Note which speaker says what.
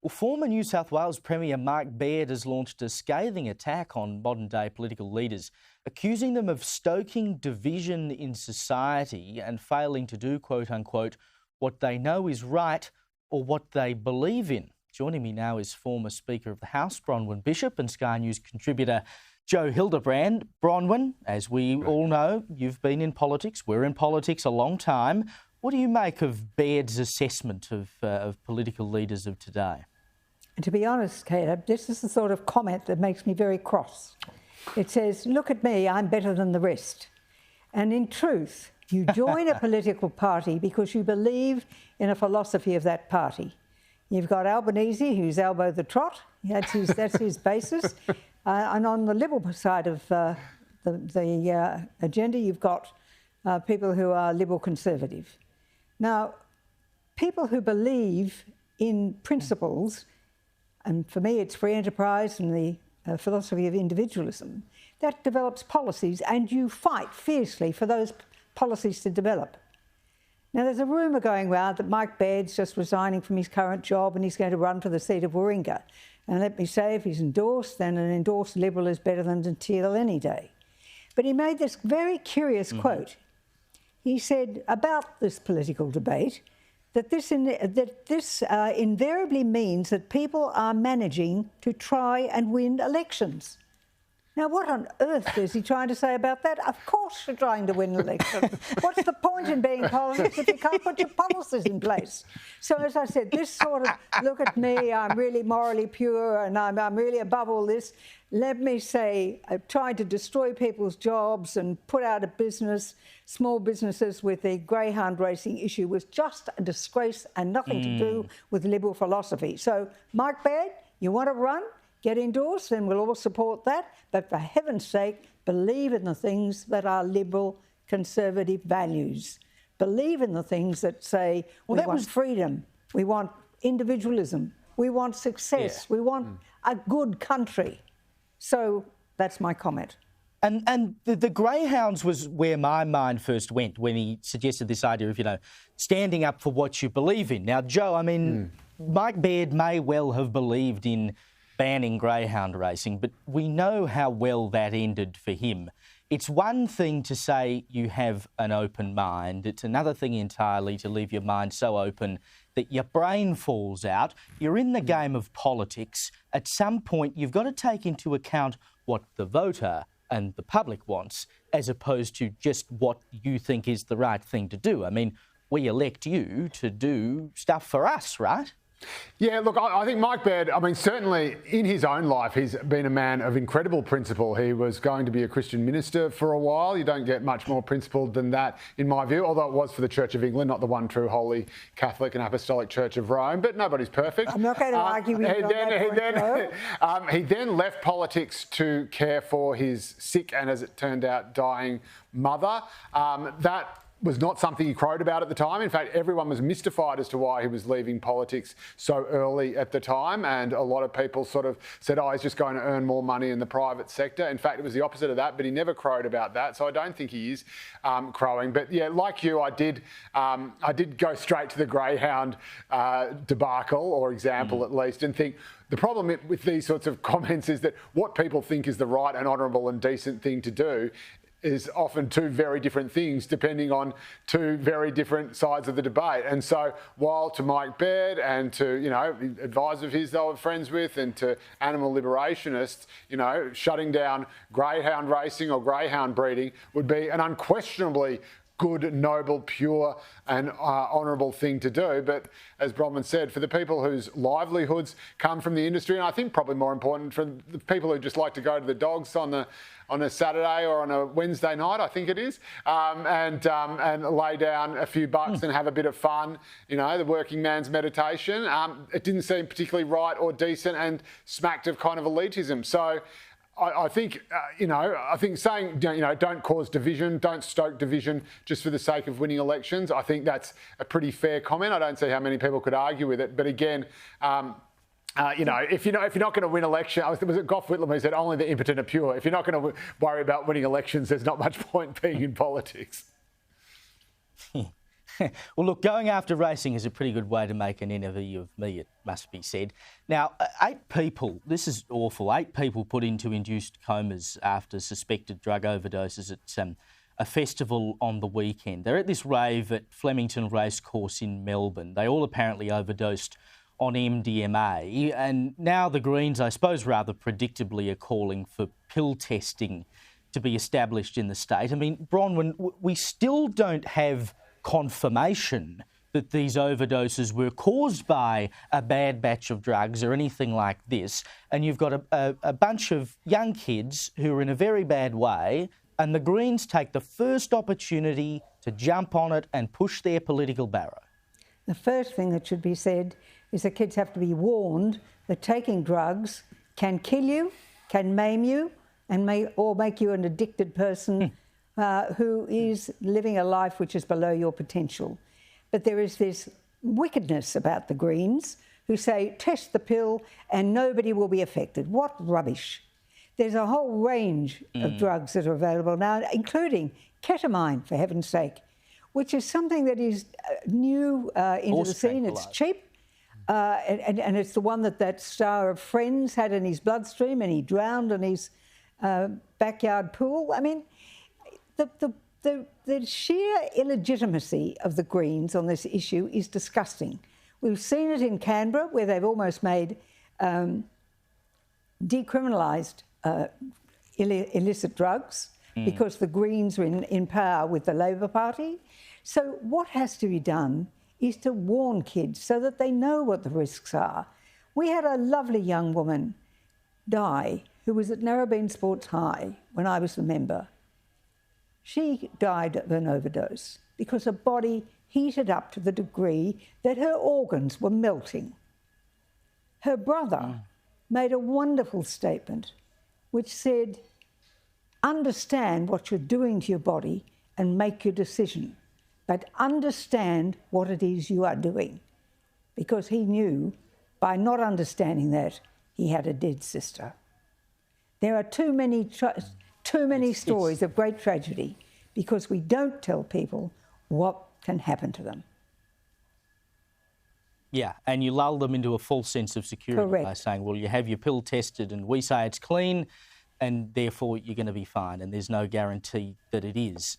Speaker 1: Well, former New South Wales Premier Mark Baird has launched a scathing attack on modern-day political leaders, accusing them of stoking division in society and failing to do, quote-unquote, what they know is right or what they believe in. Joining me now is former Speaker of the House, Bronwyn Bishop, and Sky News contributor Joe Hildebrand. Bronwyn, as we all know, you've been in politics. We're in politics a long time. What do you make of Baird's assessment of political leaders of today?
Speaker 2: To be honest, Caleb, this is the sort of comment that makes me very cross. It says, look at me, I'm better than the rest. And in truth, you join a political party because you believe in a philosophy of that party. You've got Albanese, who's elbow the trot. That's his basis. And on the Liberal side of the agenda, you've got people who are Liberal conservative. Now, people who believe in principles, and for me it's free enterprise and the philosophy of individualism, that develops policies, and you fight fiercely for those policies to develop. Now, there's a rumour going round that Mike Baird's just resigning from his current job and he's going to run for the seat of Warringah. And let me say, if he's endorsed, then an endorsed Liberal is better than Teal any day. But he made this very curious quote. He said about this political debate that this invariably means that people are managing to try and win elections. Now, what on earth is he trying to say about that? Of course you're trying to win elections. What's the point in being politics if you can't put your policies in place? So, as I said, this sort of, look at me, I'm really morally pure and I'm really above all this. Let me say, trying to destroy people's jobs and put out of business small businesses with the greyhound racing issue was just a disgrace and nothing to do with Liberal philosophy. So, Mike Baird, you want to run? Get endorsed, and we'll all support that. But for heaven's sake, believe in the things that are Liberal conservative values. Believe in the things that say we want freedom, we want individualism, we want success, we want a good country. So that's my comment.
Speaker 1: And the greyhounds was where my mind first went when he suggested this idea of, standing up for what you believe in. Now, Joe, I mean, Mike Baird may well have believed in banning greyhound racing, but we know how well that ended for him. It's one thing to say you have an open mind. It's another thing entirely to leave your mind so open that your brain falls out. You're in the game of politics. At some point, you've got to take into account what the voter and the public wants, as opposed to just what you think is the right thing to do. I mean, we elect you to do stuff for us, right?
Speaker 3: Yeah, look, I think Mike Baird, certainly in his own life, he's been a man of incredible principle. He was going to be a Christian minister for a while. You don't get much more principled than that, in my view, although it was for the Church of England, not the one true holy Catholic and Apostolic Church of Rome, but nobody's perfect.
Speaker 2: I'm not going to argue with you on that point,
Speaker 3: he then left politics to care for his sick and, as it turned out, dying mother. That was not something he crowed about at the time. In fact, everyone was mystified as to why he was leaving politics so early at the time. And a lot of people sort of said, oh, he's just going to earn more money in the private sector. In fact, it was the opposite of that, but he never crowed about that. So I don't think he is crowing. But yeah, like you, I did go straight to the greyhound debacle or example at least, and think the problem with these sorts of comments is that what people think is the right and honourable and decent thing to do is often two very different things depending on two very different sides of the debate. And so while to Mike Baird and to, advisors of his they were friends with, and to animal liberationists, shutting down greyhound racing or greyhound breeding would be an unquestionably good, noble, pure and honourable thing to do. But as Bronwyn said, for the people whose livelihoods come from the industry, and I think probably more important for the people who just like to go to the dogs on a Saturday or on a Wednesday night, I think it is, and lay down a few bucks and have a bit of fun, the working man's meditation. It didn't seem particularly right or decent and smacked of kind of elitism. So I think, I think saying, don't cause division, don't stoke division just for the sake of winning elections, I think that's a pretty fair comment. I don't see how many people could argue with it. But again, if you're not going to win election, was it Gough Whitlam who said only the impotent are pure? If you're not going to worry about winning elections, there's not much point being in politics.
Speaker 1: Well, look, going after racing is a pretty good way to make an enemy of me, it must be said. Now, 8 people, this is awful, 8 people put into induced comas after suspected drug overdoses at a festival on the weekend. They're at this rave at Flemington Racecourse in Melbourne. They all apparently overdosed on MDMA, and now the Greens, I suppose rather predictably, are calling for pill testing to be established in the state. I mean, Bronwyn, we still don't have confirmation that these overdoses were caused by a bad batch of drugs or anything like this, and you've got a bunch of young kids who are in a very bad way, and the Greens take the first opportunity to jump on it and push their political barrow.
Speaker 2: The first thing that should be said is that kids have to be warned that taking drugs can kill you, can maim you, and make you an addicted person who is living a life which is below your potential. But there is this wickedness about the Greens who say, test the pill and nobody will be affected. What rubbish. There's a whole range of drugs that are available now, including ketamine, for heaven's sake, which is something that is new into the scene. It's cheap. And it's the one that star of Friends had in his bloodstream and he drowned in his backyard pool. I mean, the sheer illegitimacy of the Greens on this issue is disgusting. We've seen it in Canberra, where they've almost made decriminalised illicit drugs because the Greens are in power with the Labor Party. So what has to be done is to warn kids so that they know what the risks are. We had a lovely young woman die who was at Narrabeen Sports High when I was the member. She died of an overdose because her body heated up to the degree that her organs were melting. Her brother made a wonderful statement which said, understand what you're doing to your body and make your decision, but understand what it is you are doing. Because he knew, by not understanding that, he had a dead sister. There are too many stories of great tragedy because we don't tell people what can happen to them.
Speaker 1: Yeah, and you lull them into a false sense of security by saying, well, you have your pill tested and we say it's clean and therefore you're going to be fine, and there's no guarantee that it is.